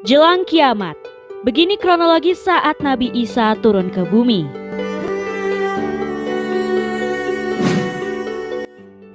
Jelang kiamat. Begini kronologi saat Nabi Isa turun ke bumi.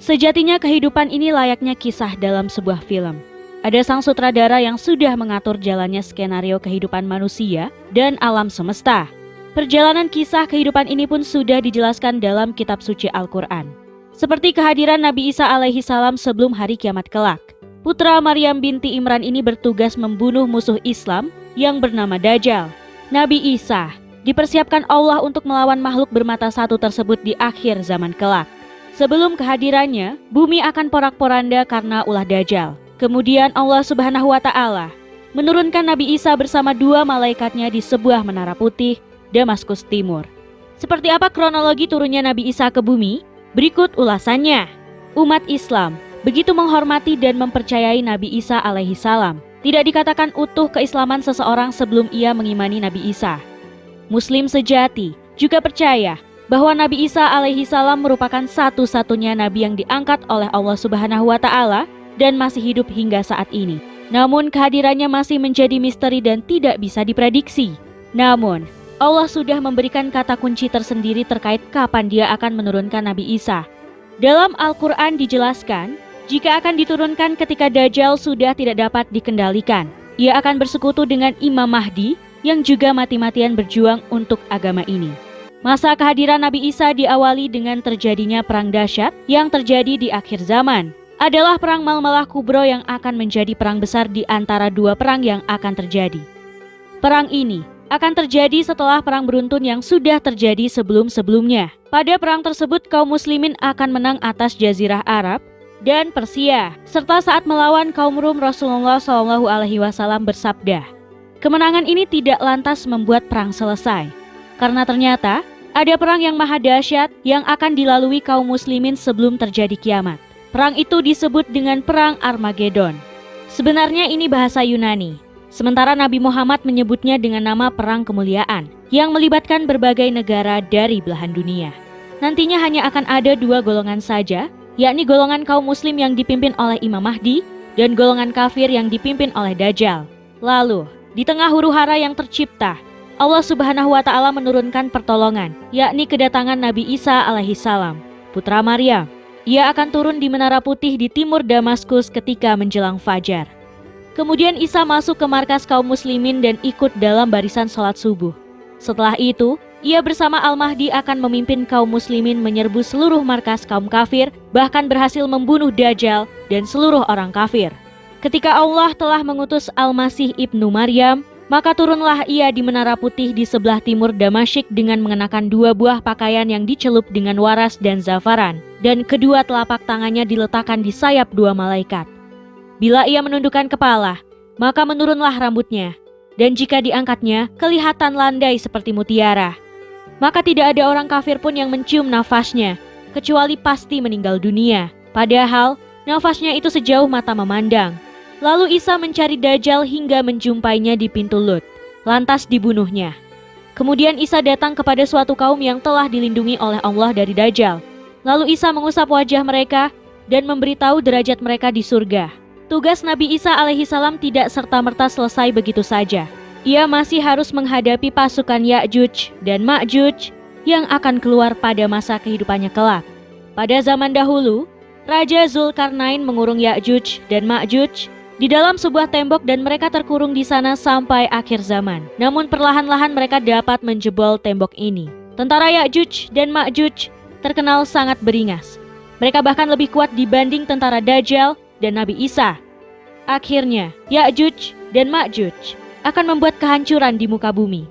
Sejatinya kehidupan ini layaknya kisah dalam sebuah film. Ada sang sutradara yang sudah mengatur jalannya skenario kehidupan manusia dan alam semesta. Perjalanan kisah kehidupan ini pun sudah dijelaskan dalam kitab suci Al-Quran. Seperti kehadiran Nabi Isa alaihi salam sebelum hari kiamat kelak. Putra Maryam binti Imran ini bertugas membunuh musuh Islam yang bernama Dajjal. Nabi Isa dipersiapkan Allah untuk melawan makhluk bermata satu tersebut di akhir zaman kelak. Sebelum kehadirannya, bumi akan porak-poranda karena ulah Dajjal. Kemudian Allah Subhanahu wa Ta'ala menurunkan Nabi Isa bersama dua malaikatnya di sebuah menara putih, Damaskus Timur. Seperti apa kronologi turunnya Nabi Isa ke bumi? Berikut ulasannya. Umat Islam begitu menghormati dan mempercayai Nabi Isa alaihi salam. Tidak dikatakan utuh keislaman seseorang sebelum ia mengimani Nabi Isa. Muslim sejati juga percaya bahwa Nabi Isa alaihi salam merupakan satu-satunya nabi yang diangkat oleh Allah Subhanahu wa Ta'ala dan masih hidup hingga saat ini. Namun kehadirannya masih menjadi misteri dan tidak bisa diprediksi. Namun Allah sudah memberikan kata kunci tersendiri terkait kapan dia akan menurunkan Nabi Isa. Dalam Al-Quran dijelaskan, jika akan diturunkan ketika Dajjal sudah tidak dapat dikendalikan. Ia akan bersekutu dengan Imam Mahdi yang juga mati-matian berjuang untuk agama ini. Masa kehadiran Nabi Isa diawali dengan terjadinya perang dahsyat yang terjadi di akhir zaman. Adalah perang Malmalah Kubro yang akan menjadi perang besar di antara dua perang yang akan terjadi. Perang ini akan terjadi setelah perang beruntun yang sudah terjadi sebelum-sebelumnya. Pada perang tersebut kaum muslimin akan menang atas Jazirah Arab dan Persia, serta saat melawan kaum Rum Rasulullah SAW bersabda, kemenangan ini tidak lantas membuat perang selesai, karena ternyata ada perang yang maha dahsyat yang akan dilalui kaum muslimin sebelum terjadi kiamat. Perang itu disebut dengan Perang Armageddon. Sebenarnya ini bahasa Yunani, sementara Nabi Muhammad menyebutnya dengan nama Perang Kemuliaan, yang melibatkan berbagai negara dari belahan dunia. Nantinya hanya akan ada dua golongan saja, yakni golongan kaum muslim yang dipimpin oleh Imam Mahdi dan golongan kafir yang dipimpin oleh Dajjal. Lalu, di tengah huru-hara yang tercipta, Allah Subhanahu wa Ta'ala menurunkan pertolongan, yakni kedatangan Nabi Isa alaihi salam, putra Maryam. Ia akan turun di Menara Putih di timur Damaskus ketika menjelang fajar. Kemudian Isa masuk ke markas kaum muslimin dan ikut dalam barisan sholat subuh. Setelah itu, ia bersama Al-Mahdi akan memimpin kaum muslimin menyerbu seluruh markas kaum kafir, bahkan berhasil membunuh Dajjal dan seluruh orang kafir. Ketika Allah telah mengutus Al-Masih ibnu Maryam, maka turunlah ia di Menara Putih di sebelah timur Damasik dengan mengenakan dua buah pakaian yang dicelup dengan waras dan zafaran, dan kedua telapak tangannya diletakkan di sayap dua malaikat. Bila ia menundukkan kepala, maka menurunlah rambutnya, dan jika diangkatnya, kelihatan landai seperti mutiara. Maka tidak ada orang kafir pun yang mencium nafasnya, kecuali pasti meninggal dunia. Padahal, nafasnya itu sejauh mata memandang. Lalu Isa mencari Dajjal hingga menjumpainya di pintu Lut, lantas dibunuhnya. Kemudian Isa datang kepada suatu kaum yang telah dilindungi oleh Allah dari Dajjal. Lalu Isa mengusap wajah mereka dan memberitahu derajat mereka di surga. Tugas Nabi Isa alaihi salam tidak serta-merta selesai begitu saja. Ia masih harus menghadapi pasukan Ya'juj dan Ma'juj yang akan keluar pada masa kehidupannya kelak. Pada zaman dahulu, Raja Zulkarnain mengurung Ya'juj dan Ma'juj di dalam sebuah tembok dan mereka terkurung di sana sampai akhir zaman. Namun perlahan-lahan mereka dapat menjebol tembok ini. Tentara Ya'juj dan Ma'juj terkenal sangat beringas. Mereka bahkan lebih kuat dibanding tentara Dajjal dan Nabi Isa. Akhirnya, Ya'juj dan Ma'juj akan membuat kehancuran di muka bumi.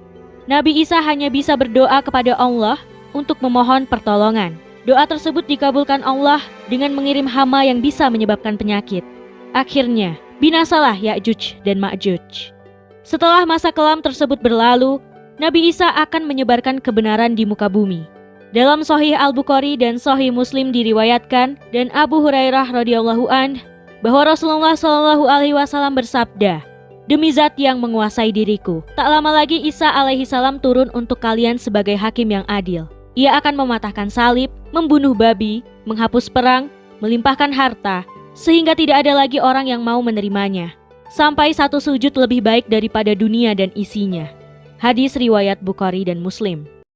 Nabi Isa hanya bisa berdoa kepada Allah untuk memohon pertolongan. Doa tersebut dikabulkan Allah dengan mengirim hama yang bisa menyebabkan penyakit. Akhirnya, binasalah Ya'juj dan Ma'juj. Setelah masa kelam tersebut berlalu, Nabi Isa akan menyebarkan kebenaran di muka bumi. Dalam Sahih Al-Bukhari dan Sahih Muslim diriwayatkan dan Abu Hurairah radhiyallahu anh bahwa Rasulullah SAW bersabda, demi zat yang menguasai diriku, tak lama lagi Isa alaihi salam turun untuk kalian sebagai hakim yang adil. Ia akan mematahkan salib, membunuh babi, menghapus perang, melimpahkan harta, sehingga tidak ada lagi orang yang mau menerimanya. Sampai satu sujud lebih baik daripada dunia dan isinya. Hadis riwayat Bukhari dan Muslim.